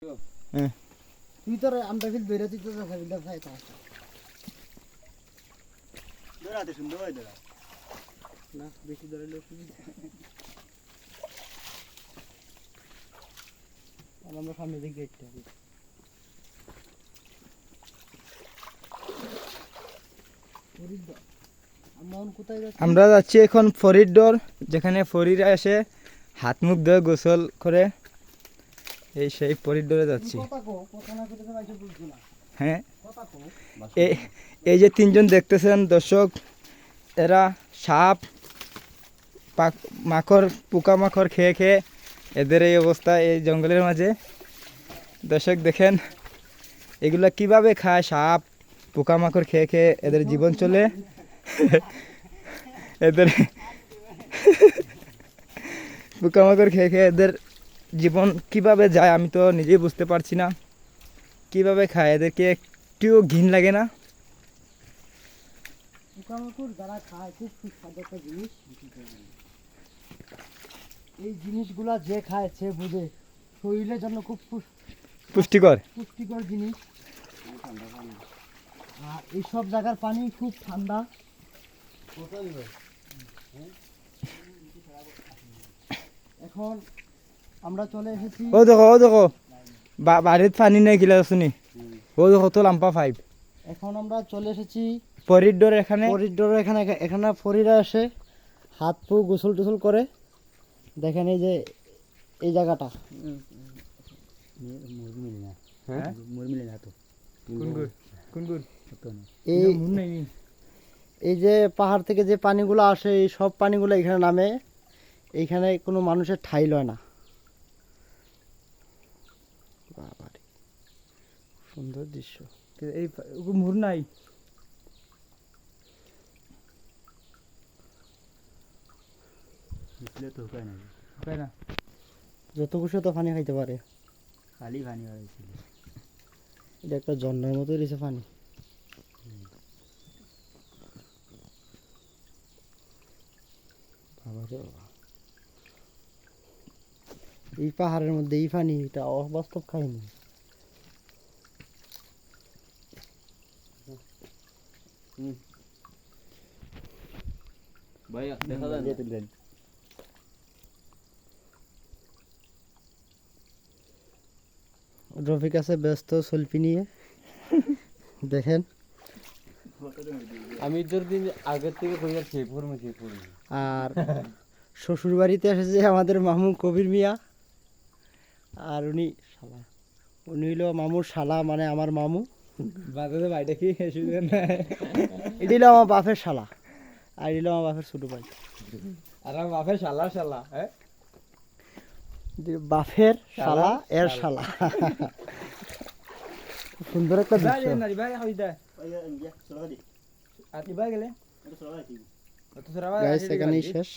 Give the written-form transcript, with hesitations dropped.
হ্যাঁ তুই তোর আমরা ফিল বেরো তুই তো ফিল খাই তা দৌড়াতে সুন্দর হয় দাদা না বেশি দৌড়ালে অসুবিধা আর আমরা সামনে দিকে গেটটা আমরা যাচ্ছি এখন ফরিদর, যেখানে ফরিদরা এসে হাত মুখ ধুয়ে গোসল করে, এই সেই ফরিদরে যাচ্ছি। হ্যাঁ, এই যে তিনজন দেখতেছেন দর্শক, এরা সাপ মাকড় পোকামাকড় খেয়ে খেয়ে এদের এই অবস্থা এই জঙ্গলের মাঝে। দর্শক দেখেন এগুলা কিভাবে খায়, সাপ পোকামাকড় খেয়ে খেয়ে এদের জীবন চলে। এদের পোকামাকড় খেয়ে খেয়ে এদের জীবন কিভাবে যায় আমি তো নিজেই বুঝতে পারছি না, কিভাবে খায়। এদেরকে একটুও ঘিন লাগে না? পোকামাকড় যারা খায় খুব সুস্বাদু একটা জিনিস। এই জিনিসগুলা যে খায় সে বুঝে শরীরের জন্য খুব পুষ্টিকর পুষ্টিকর জিনিস। আর এইসব জায়গার পানি খুব ঠান্ডা। এখন আমরা চলে এসেছি। ও দেখো বাড়ির পানি নেই গিলা শুনি। ও দেখো তো লাম্পা 5। এখন আমরা চলে এসেছি ফরিদর এখানে। এখানে ফরিরা আসে হাত পু গোসল টোসল করে। দেখেন এই যে এই জায়গাটা এই যে পাহাড় থেকে যে পানিগুলো আসে এই সব পানিগুলো এখানে নামে। এইখানে কোনো মানুষের ঠাঁই লয় না। সুন্দর দৃশ্য। এই মুর নাই না, যত খুশি তো পানি খাইতে পারে। খালি পানি হয়েছিল। এটা একটা ঝর্ণার মতো রয়েছে পানি। এই পাহাড়ের মধ্যে এই পানি, এটা অবাস্তব খাইনি। রফিক আছে ব্যস্ত সেলফি নিয়ে। দেখেন আমি তোর দিন আগের থেকে কই যাচ্ছি আর শ্বশুর বাড়িতে এসেছে আমাদের মামু কবির মিয়া। আর উনি হইল মামুর শালা, মানে আমার মামু। বাজারে বাইরে কি এটি হলো আমার বাপের শালা, আর এটি হলো আমার বাপের ছোট ভাই। আর আমার বাপের শালা হ্যাঁ, বাপের শালা এর শালা। সুন্দর একটা দৃশ্য। ভাই গেলে গাইস এখানেই শেষ।